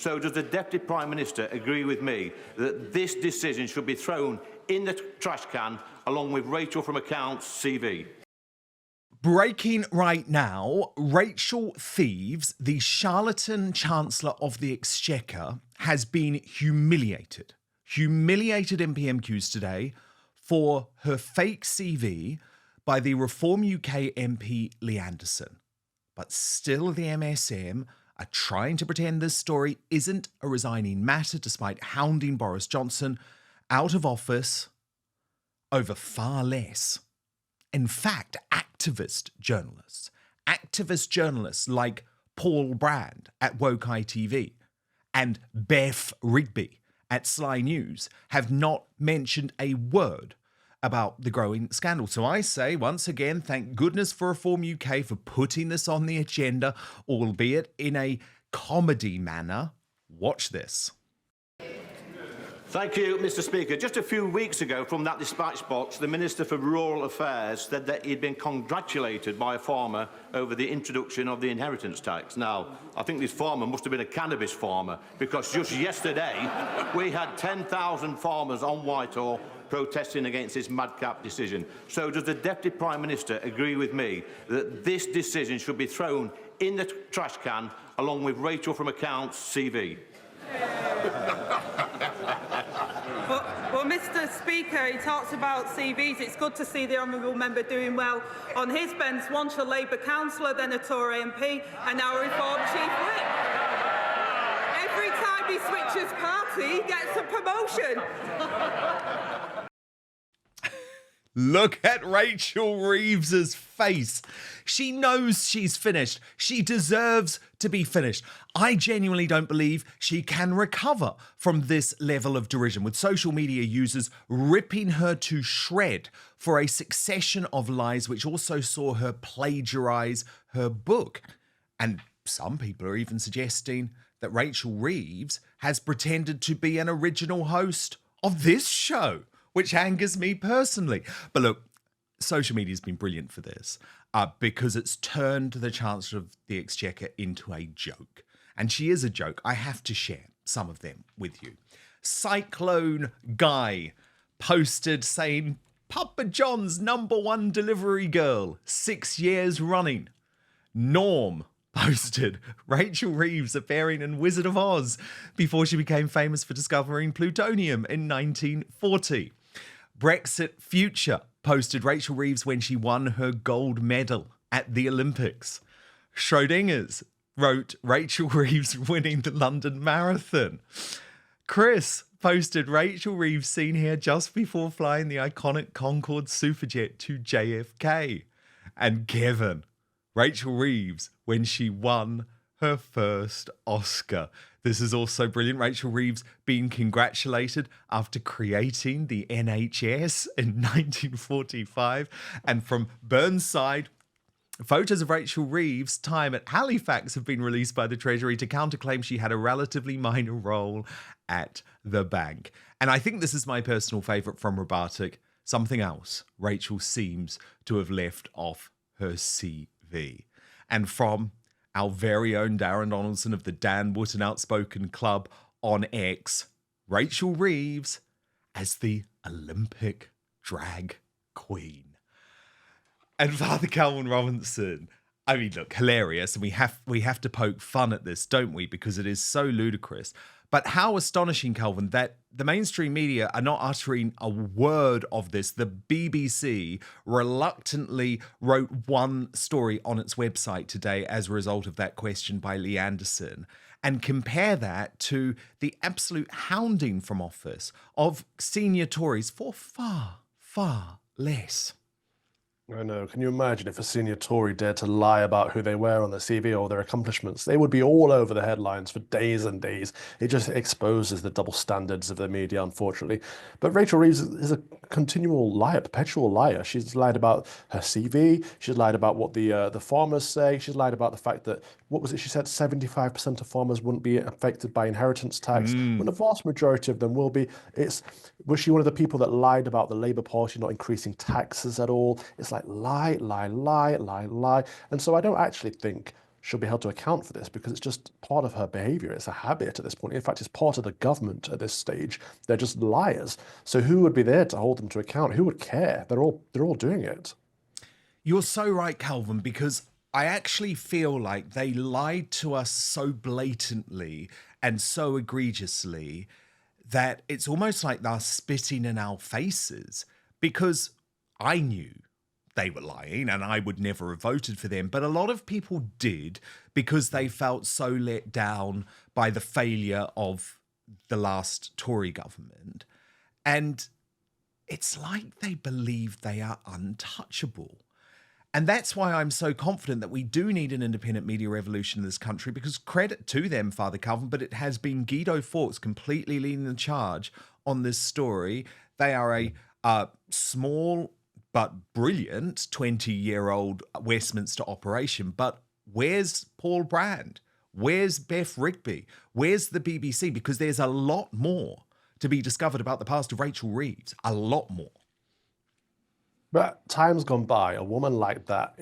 So does the Deputy Prime Minister agree with me that this decision should be thrown in the trash can along with Rachel from Accounts' CV? Breaking right now, Rachel Reeves, the charlatan Chancellor of the Exchequer, has been humiliated. Humiliated in PMQs today for her fake CV by the Reform UK MP Lee Anderson. But still the MSM are trying to pretend this story isn't a resigning matter despite hounding Boris Johnson out of office over far less. In fact, activist journalists like Paul Brand at Woke ITV and Beth Rigby at Sly News have not mentioned a word about the growing scandal. So I say, once again, thank goodness for Reform UK for putting this on the agenda, albeit in a comedy manner. Watch this. Thank you, Mr. Speaker. Just a few weeks ago from that dispatch box, the Minister for Rural Affairs said that he'd been congratulated by a farmer over the introduction of the inheritance tax. Now, I think this farmer must have been a cannabis farmer, because just yesterday we had 10,000 farmers on Whitehall protesting against this madcap decision. So does the Deputy Prime Minister agree with me that this decision should be thrown in the trash can along with Rachel from Accounts' CV? Well, Mr. Speaker, he talks about CVs. It's good to see the honourable member doing well on his bench, once a Labour councillor, then a Tory MP, and now a Reform Chief Whip. Every time he switches party, he gets a promotion. Look at Rachel Reeves's face. She knows she's finished. She deserves to be finished. I genuinely don't believe she can recover from this level of derision, with social media users ripping her to shred for a succession of lies which also saw her plagiarise her book. And some people are even suggesting that Rachel Reeves has pretended to be an original host of this show, which angers me personally. But look, social media has been brilliant for this because it's turned the Chancellor of the Exchequer into a joke. And she is a joke. I have to share some of them with you. Cyclone Guy posted saying, Papa John's #1 delivery girl, 6 years running. Norm posted Rachel Reeves appearing in Wizard of Oz before she became famous for discovering plutonium in 1940. Brexit Future posted Rachel Reeves when she won her gold medal at the Olympics. Schrodinger's wrote Rachel Reeves winning the London Marathon. Chris posted Rachel Reeves seen here just before flying the iconic Concorde Superjet to JFK. And Kevin, Rachel Reeves when she won her first Oscar. This is also brilliant. Rachel Reeves being congratulated after creating the NHS in 1945. And from Burnside, photos of Rachel Reeves' time at Halifax have been released by the Treasury to counterclaim she had a relatively minor role at the bank. And I think this is my personal favourite from Robotic. Something else Rachel seems to have left off her CV. And from our very own Darren Donaldson of the Dan Wootton Outspoken Club on X, Rachel Reeves as the Olympic drag queen. And Father Calvin Robinson, I mean, look, hilarious. And we have to poke fun at this, don't we? Because it is so ludicrous. But how astonishing, Calvin, that the mainstream media are not uttering a word of this. The BBC reluctantly wrote one story on its website today as a result of that question by Lee Anderson. And compare that to the absolute hounding from office of senior Tories for far, far less. I know. Can you imagine if a senior Tory dared to lie about who they were on their CV or their accomplishments? They would be all over the headlines for days and days. It just exposes the double standards of the media, unfortunately. But Rachel Reeves is a continual liar, perpetual liar. She's lied about her CV. She's lied about what the farmers say. She's lied about the fact that, what was it she said, 75% of farmers wouldn't be affected by inheritance tax, when the vast majority of them will be. Was she one of the people that lied about the Labour Party not increasing taxes at all? It's like lie, lie, lie, lie, lie. And so I don't actually think should be held to account for this because it's just part of her behavior. It's a habit at this point. In fact, it's part of the government at this stage. They're just liars. So who would be there to hold them to account? Who would care? They're all doing it. You're so right, Calvin, because I actually feel like they lied to us so blatantly and so egregiously that it's almost like they're spitting in our faces, because I knew they were lying and I would never have voted for them. But a lot of people did because they felt so let down by the failure of the last Tory government. And it's like they believe they are untouchable. And that's why I'm so confident that we do need an independent media revolution in this country, because credit to them, Father Calvin, but it has been Guido Fawkes completely leading the charge on this story. They are a small but brilliant 20-year-old Westminster operation. But where's Paul Brand? Where's Beth Rigby? Where's the BBC? Because there's a lot more to be discovered about the past of Rachel Reeves. A lot more. But time's gone by, a woman like that,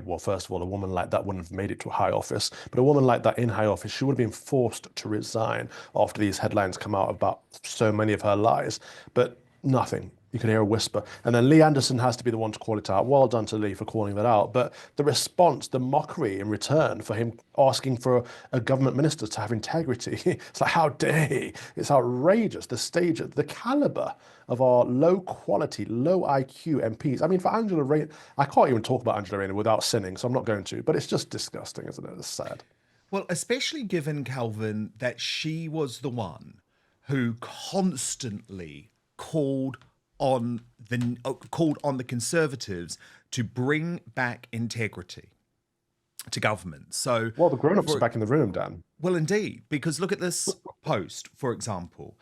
well, first of all, a woman like that wouldn't have made it to high office, but a woman like that in high office, she would have been forced to resign after these headlines come out about so many of her lies, but nothing. You could hear a whisper. And then Lee Anderson has to be the one to call it out. Well done to Lee for calling that out. But the response, the mockery in return for him asking for a government minister to have integrity, it's like, how dare he? It's outrageous. The stage, the caliber of our low quality, low IQ MPs. I mean, for Angela Rayner, I can't even talk about Angela Rayner without sinning, so I'm not going to. But it's just disgusting, isn't it? It's sad. Well, especially given, Calvin, that she was the one who constantly called on the Conservatives to bring back integrity to government. So, well, the grown-ups are back in the room, Dan. Well, indeed, because look at this post, for example.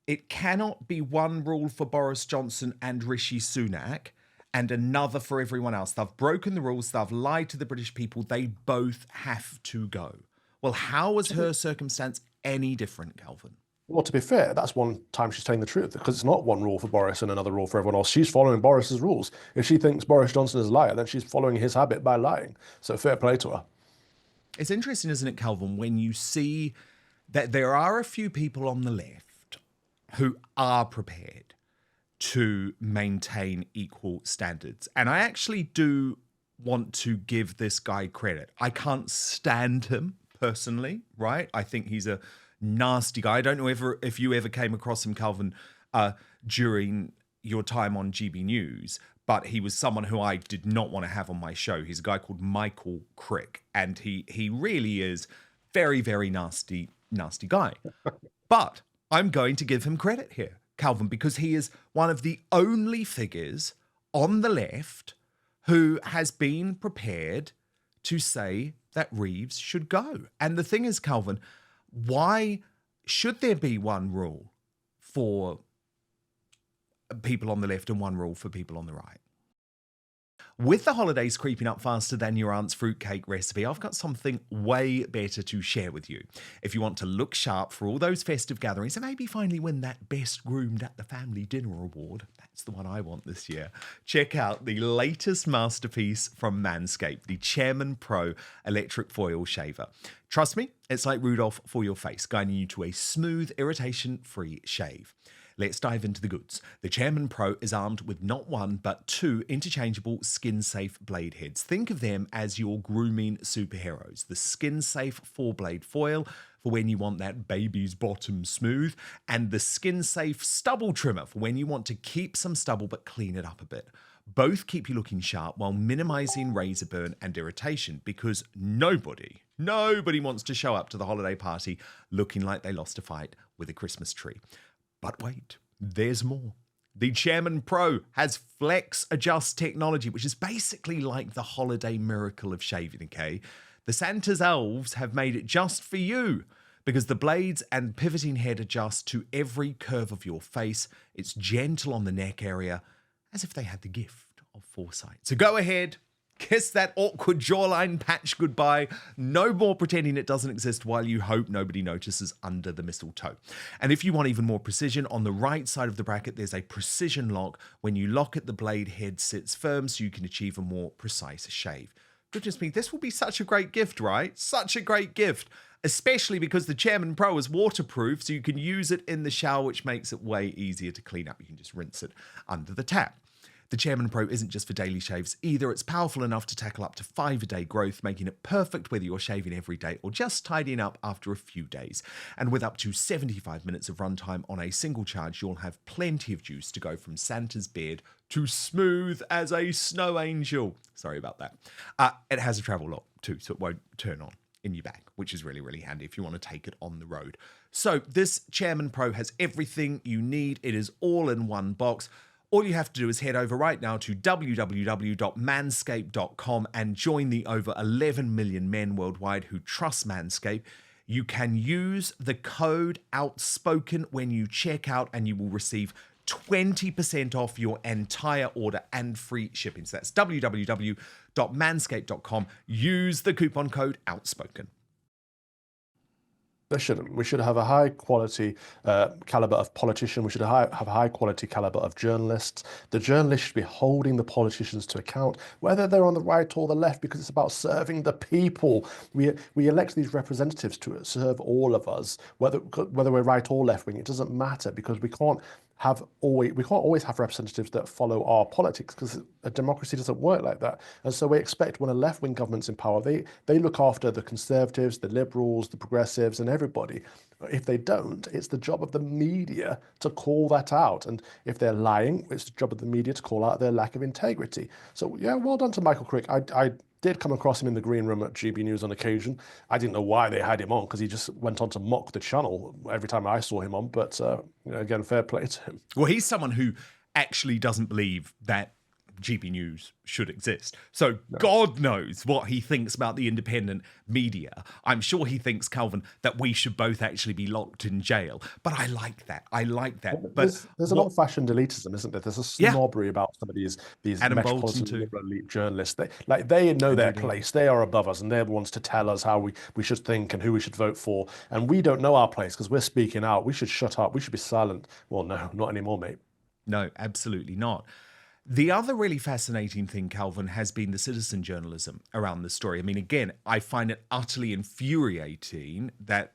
It cannot be one rule for Boris Johnson and Rishi Sunak and another for everyone else. They've broken the rules. They've lied to the British people. They both have to go. Well, how is her circumstance any different, Calvin? Well, to be fair, that's one time she's telling the truth, because it's not one rule for Boris and another rule for everyone else. She's following Boris's rules. If she thinks Boris Johnson is a liar, then she's following his habit by lying. So fair play to her. It's interesting, isn't it, Calvin, when you see that there are a few people on the left who are prepared to maintain equal standards. And I actually do want to give this guy credit. I can't stand him personally, right? I think he's a nasty guy. I don't know if you ever came across him, Calvin, during your time on GB News, but he was someone who I did not want to have on my show. He's a guy called Michael Crick, and he really is very, very nasty guy. But I'm going to give him credit here, Calvin, because he is one of the only figures on the left who has been prepared to say that Reeves should go. And the thing is, Calvin, why should there be one rule for people on the left and one rule for people on the right? With the holidays creeping up faster than your aunt's fruitcake recipe, I've got something way better to share with you. If you want to look sharp for all those festive gatherings and maybe finally win that Best Groomed at the Family Dinner award, that's the one I want this year, check out the latest masterpiece from Manscaped, the Chairman Pro Electric Foil Shaver. Trust me, it's like Rudolph for your face, guiding you to a smooth, irritation-free shave. Let's dive into the goods. The Chairman Pro is armed with not one, but two interchangeable skin-safe blade heads. Think of them as your grooming superheroes. The skin-safe 4-blade foil for when you want that baby's bottom smooth, and the skin-safe stubble trimmer for when you want to keep some stubble but clean it up a bit. Both keep you looking sharp while minimizing razor burn and irritation, because nobody wants to show up to the holiday party looking like they lost a fight with a Christmas tree. But wait, there's more. The Chairman Pro has Flex Adjust technology, which is basically like the holiday miracle of shaving, okay? The Santa's elves have made it just for you, because the blades and pivoting head adjust to every curve of your face. It's gentle on the neck area, as if they had the gift of foresight. So go ahead, kiss that awkward jawline patch goodbye. No more pretending it doesn't exist while you hope nobody notices under the mistletoe. And if you want even more precision, on the right side of the bracket, there's a precision lock. When you lock it, the blade head sits firm so you can achieve a more precise shave. goodness me, this will be such a great gift, right? Such a great gift, especially because the Chairman Pro is waterproof, so you can use it in the shower, which makes it way easier to clean up. You can just rinse it under the tap. The Chairman Pro isn't just for daily shaves either. It's powerful enough to tackle up to 5-a-day growth, making it perfect whether you're shaving every day or just tidying up after a few days. And with up to 75 minutes of runtime on a single charge, you'll have plenty of juice to go from Santa's beard to smooth as a snow angel. Sorry about that. It has a travel lock too, so it won't turn on in your bag, which is really, really handy if you want to take it on the road. So this Chairman Pro has everything you need. It is all in one box. All you have to do is head over right now to www.manscaped.com and join the over 11 million men worldwide who trust Manscaped. You can use the code Outspoken when you check out and you will receive 20% off your entire order and free shipping. So that's www.manscaped.com. Use the coupon code Outspoken. There shouldn't. We should have a high quality caliber of politician. We should have a high quality caliber of journalists. The journalists should be holding the politicians to account, whether they're on the right or the left, because it's about serving the people. We elect these representatives to serve all of us, whether we're right or left wing. It doesn't matter, because we can't always have representatives that follow our politics, because a democracy doesn't work like that. And so we expect, when a left-wing government's in power, they look after the Conservatives, the Liberals, the Progressives, and everybody. If they don't, it's the job of the media to call that out. And if they're lying, it's the job of the media to call out their lack of integrity. So yeah, well done to Michael Crick. I did come across him in the green room at GB News on occasion. I didn't know why they had him on, because he just went on to mock the channel every time I saw him on. But again, fair play to him. Well, he's someone who actually doesn't believe that GB News should exist. So no. God knows what he thinks about the independent media. I'm sure he thinks, Calvin, that we should both actually be locked in jail. But I like that. But there's an old-fashioned elitism, isn't there? There's a snobbery about some of these metropolitan liberal elite journalists. They know their place. They are above us, and they're the ones to tell us how we should think and who we should vote for. And we don't know our place because we're speaking out. We should shut up. We should be silent. Well, no, not anymore, mate. No, absolutely not. The other really fascinating thing, Calvin, has been the citizen journalism around the story. I mean, again, I find it utterly infuriating that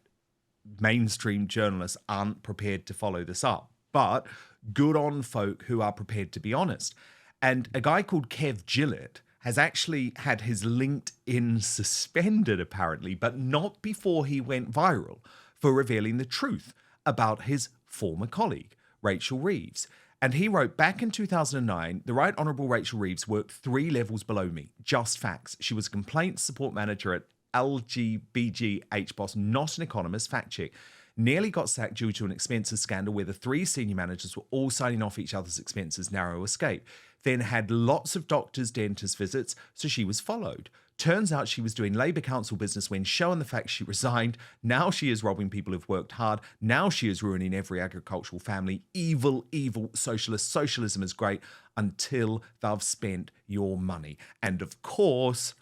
mainstream journalists aren't prepared to follow this up. But good on folk who are prepared to be honest. And a guy called Kev Gillett has actually had his LinkedIn suspended, apparently, but not before he went viral for revealing the truth about his former colleague, Rachel Reeves. And he wrote, back in 2009, the Right Honourable Rachel Reeves worked 3 levels below me. Just facts. She was a complaints support manager at LGBG HBOS, not an economist. Fact check. Nearly got sacked due to an expenses scandal where the 3 senior managers were all signing off each other's expenses. Narrow escape. Then had lots of doctors, dentist visits, so she was followed. Turns out she was doing Labour Council business when shown the fact she resigned. Now she is robbing people who've worked hard. Now she is ruining every agricultural family. Evil, evil socialist. Socialism is great until they've spent your money. And of course,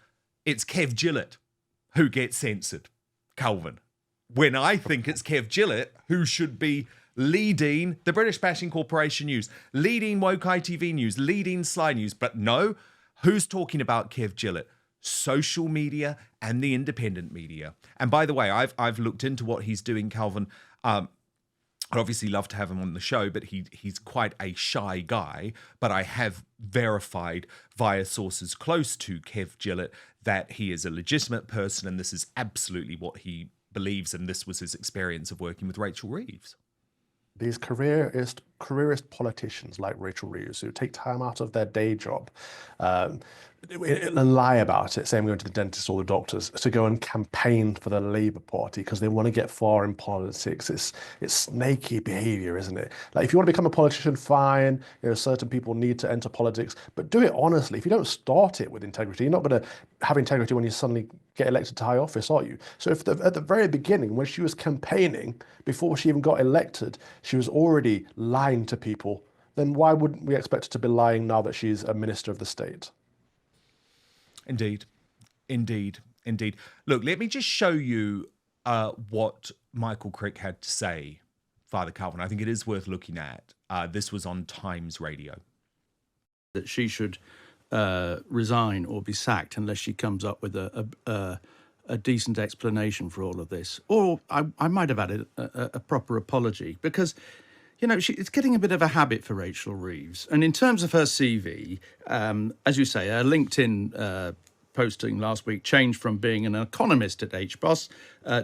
it's Kev Gillett who gets censored, Calvin. When I think it's Kev Gillett who should be leading the British Bashing Corporation News, leading Woke ITV News, leading Sly News. But no, who's talking about Kev Gillett? Social media and the independent media. And by the way, I've looked into what he's doing, Calvin. I'd obviously love to have him on the show, but he's quite a shy guy. But I have verified via sources close to Kev Gillett that he is a legitimate person, and this is absolutely what he believes, and this was his experience of working with Rachel Reeves. These careerist politicians like Rachel Reeves, who take time out of their day job and lie about it, say I'm going to the dentist or the doctors, to go and campaign for the Labour Party because they want to get far in politics. It's snaky behaviour, isn't it? Like, if you want to become a politician, fine. Certain people need to enter politics, but do it honestly. If you don't start it with integrity, you're not going to have integrity when you suddenly get elected to high office, are you? So if at the very beginning, when she was campaigning, before she even got elected, she was already lying to people, then why wouldn't we expect her to be lying now that she's a minister of the state? Indeed. Look, let me just show you what Michael Crick had to say, Father Calvin. I think it is worth looking at. This was on Times Radio. That she should resign or be sacked unless she comes up with a decent explanation for all of this. Or I might have added a proper apology, because, you know, it's getting a bit of a habit for Rachel Reeves. And in terms of her CV, as you say, her LinkedIn posting last week changed from being an economist at HBOS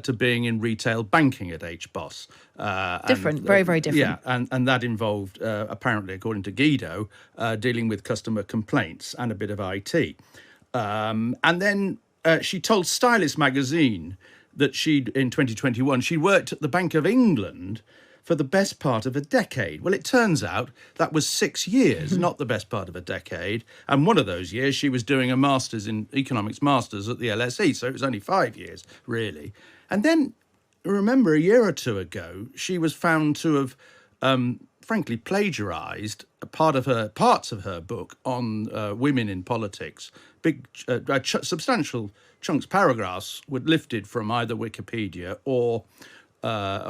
to being in retail banking at HBOS. Different, very, very different. Yeah, and that involved, apparently, according to Guido, dealing with customer complaints and a bit of IT. And then she told Stylist magazine that in 2021, she worked at the Bank of England for the best part of a decade. Well, it turns out that was 6 years, not the best part of a decade. And one of those years, she was doing a master's in economics masters at the LSE. So it was only 5 years, really. And then, remember, a year or two ago, she was found to have, frankly, plagiarised parts of her book on women in politics. Big, substantial chunks, paragraphs, were lifted from either Wikipedia or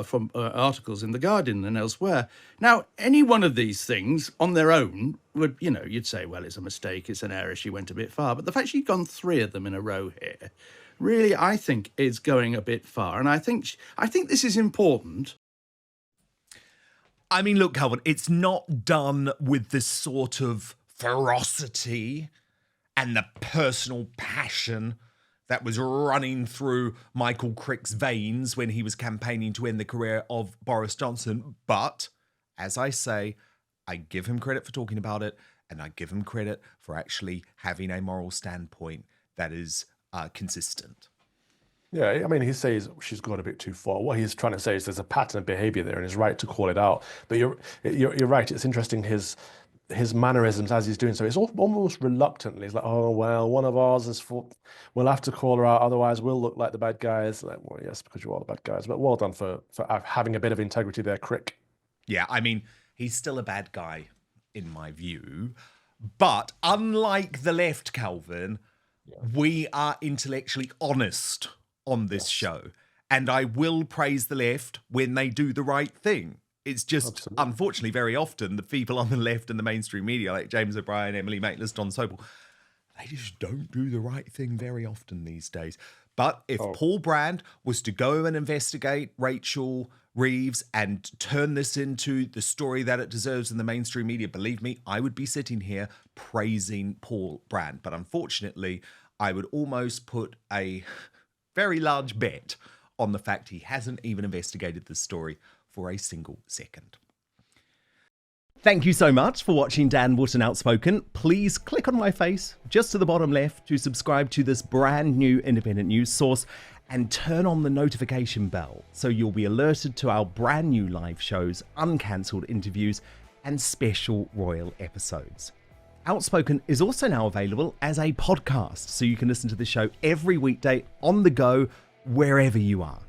from articles in The Guardian and elsewhere. Now, any one of these things on their own would, you know, you'd say, well, it's a mistake, it's an error, she went a bit far. But the fact she'd gone 3 of them in a row here, really, I think, is going a bit far. And I think this is important. I mean, look, Calvin, it's not done with this sort of ferocity and the personal passion that was running through Michael Crick's veins when he was campaigning to end the career of Boris Johnson. But, as I say, I give him credit for talking about it, and I give him credit for actually having a moral standpoint that is consistent. Yeah, I mean, he says she's gone a bit too far. What he's trying to say is there's a pattern of behaviour there, and he's right to call it out. But you're right. It's interesting his mannerisms as he's doing so. It's almost reluctantly. He's like, oh well, one of ours is for. We'll have to call her out, otherwise we'll look like the bad guys. Like, well, yes, because you are the bad guys. But well done for having a bit of integrity there, Crick. Yeah, I mean, he's still a bad guy in my view. But unlike the left, Calvin, we are intellectually honest on this show. And I will praise the left when they do the right thing. It's just, unfortunately, very often the people on the left and the mainstream media, like James O'Brien, Emily Maitlis, Don Sobel, they just don't do the right thing very often these days. But if Paul Brand was to go and investigate Rachel Reeves and turn this into the story that it deserves in the mainstream media, believe me, I would be sitting here praising Paul Brand. But unfortunately, I would almost put a very large bet on the fact he hasn't even investigated this story for a single second. Thank you so much for watching Dan Wootton Outspoken. Please click on my face just to the bottom left to subscribe to this brand new independent news source and turn on the notification bell so you'll be alerted to our brand new live shows, uncancelled interviews, and special royal episodes. Outspoken is also now available as a podcast, so you can listen to the show every weekday on the go, wherever you are.